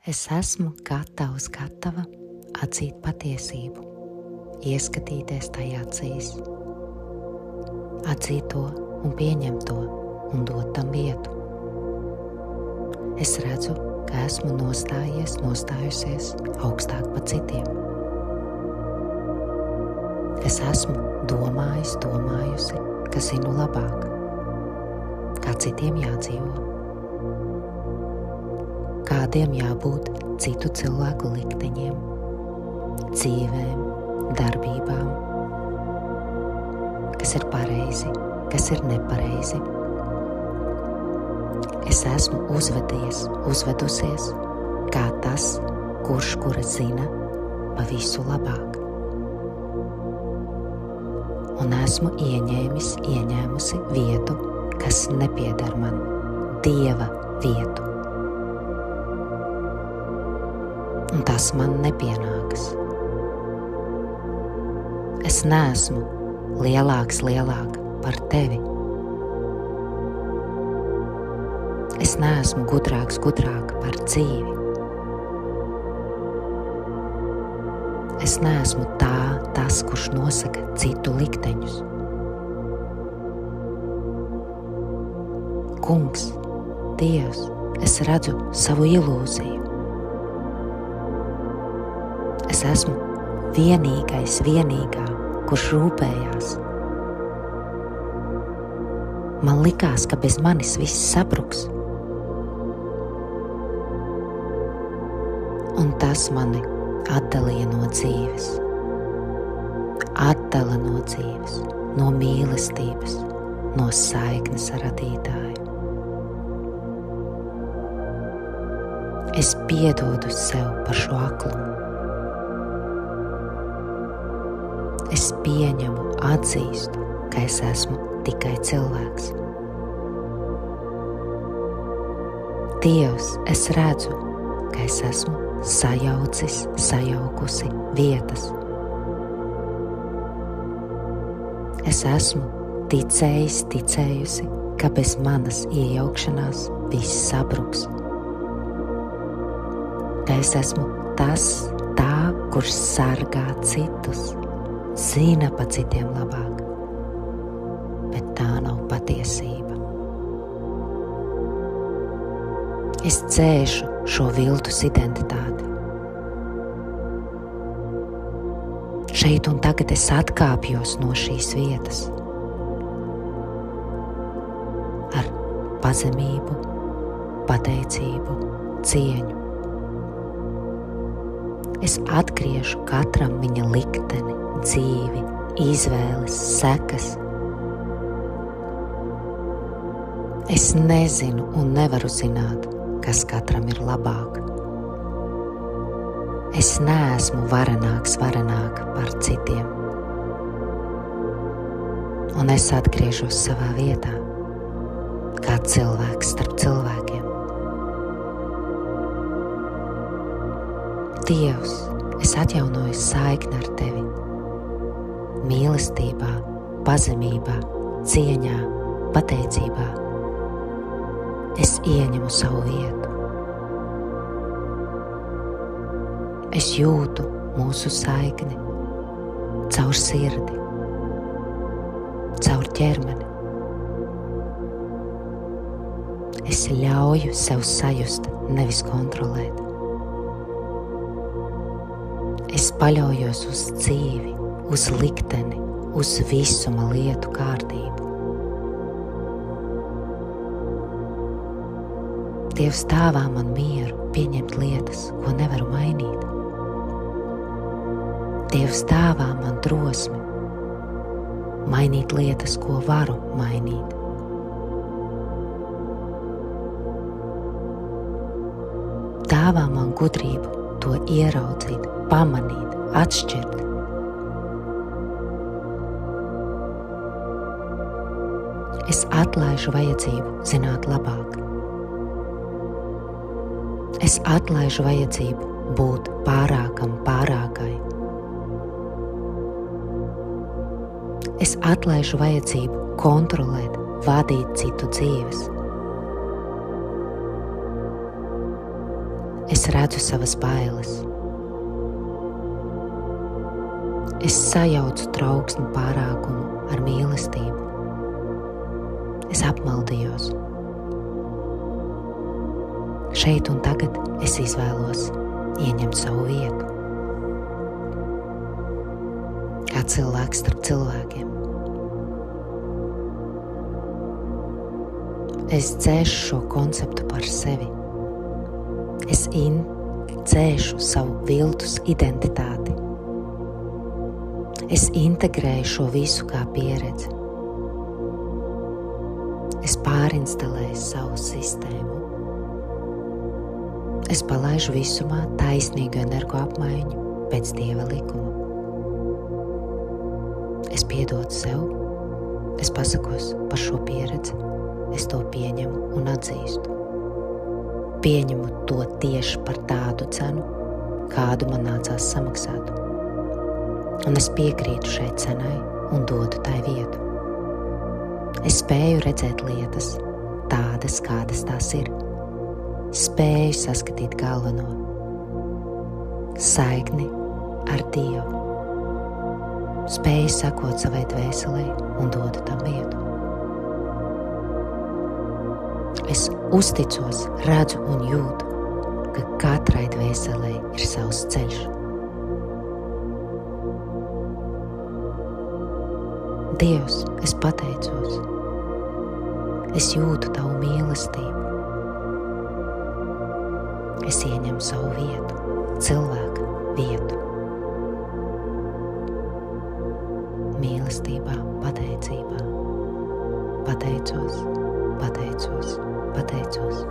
Es esmu gatava atzīt patiesību, ieskatīties tajā acīs, atzīt to un pieņemt to un dot tam vietu. Es redzu, ka esmu nostājusies augstāk par citiem. Es esmu domājusi, ka zinu labāk, kā citiem jādzīvo, kādiem jābūt citu cilvēku likteņiem, dzīvēm, darbībām, kas ir pareizi, kas ir nepareizi. Es esmu uzvedusies kā tas, kura zina pa visu labāk. Un esmu ieņēmusi vietu, kas nepieder man, Dieva vietu. Un tas man nepienākas. Es neesmu lielāka par tevi. Es neesmu gudrāka par dzīvi. Es neesmu tas, kurš nosaka citu likteņus. Kungs, Dievs, es redzu savu ilūziju. Es esmu vienīgā, kurš rūpējās. Man likās, ka bez manis viss sabruks. Un tas mani atdalīja no dzīves. Atdala no dzīves, no mīlestības, no saiknes ar radītāju. Es piedodu sev par šo aklumu. Es pieņemu, atzīstu, ka es esmu tikai cilvēks. Dievs, es redzu, ka es esmu sajaukusi vietas. Es esmu ticējusi, ka bez manas iejaukšanās viss sabruks. Ka es esmu kurš sargā citus, zina pa citiem labāk, bet tā nav patiesība. Es dzēšu šo viltus identitāti. Šeit un tagad es atkāpjos no šīs vietas ar pazemību, pateicību, cieņu. Es atgriežu katram viņa likteni, dzīvi, izvēles, sekas. Es nezinu un nevaru zināt, kas katram ir labāk. Es neesmu varenāka par citiem. Un es atgriežos savā vietā, kā cilvēks starp cilvēkiem. Dievs, es atjaunoju saikni ar tevi. Mīlestībā, pazemībā, cieņā, pateicībā. Es ieņemu savu vietu. Es jūtu mūsu saikni caur sirdi, caur ķermeni. Es ļauju sev sajust, nevis kontrolēt. Es paļaujos uz dzīvi, uz likteni, uz visuma lietu kārtību. Dievs dāvā man mieru pieņemt lietas, ko nevaru mainīt. Dievs dāvā man drosmi mainīt lietas, ko varu mainīt. Dāvā man gudrību to ieraudzīt, pamanīt, atšķirt. Es atlaižu vajadzību zināt labāk. Es atlaižu vajadzību būt pārākai. Es atlaižu vajadzību kontrolēt, vadīt citu dzīves. Es redzu savas bailes. Es sajaucu trauksmu pārākumu ar mīlestību. Es apmaldījos. Šeit un tagad es izvēlos ieņemt savu vietu. Kā cilvēks starp cilvēkiem. Es dzēšu šo konceptu par sevi. Es dzēšu savu viltus identitāti. Es integrēju šo visu kā pieredzi. Es pārinstalēju savu sistēmu. Es palaižu visumā taisnīgu energoapmaiņu pēc Dieva likuma. Es piedodu sev, es pasakos par šo pieredzi, es to pieņemu un atzīstu. Pieņemu to tieši par tādu cenu, kādu man nācās samaksāt. Un es piekrītu šai cenai un dodu tai vietu. Es spēju redzēt lietas tādas, kādas tās ir. Spēju saskatīt galveno. Saikni ar Dievu. Spēju sekot savai dvēselē un dodu tam vietu. Es uzticos, redzu un jūtu, ka katrai dvēselē ir savs ceļš. Dievs, es pateicos. Es jūtu tavu mīlestību. Es ieņemu savu vietu, cilvēka vietu. Mīlestībā, pateicībā. Pateicos, pateicos, pateicos.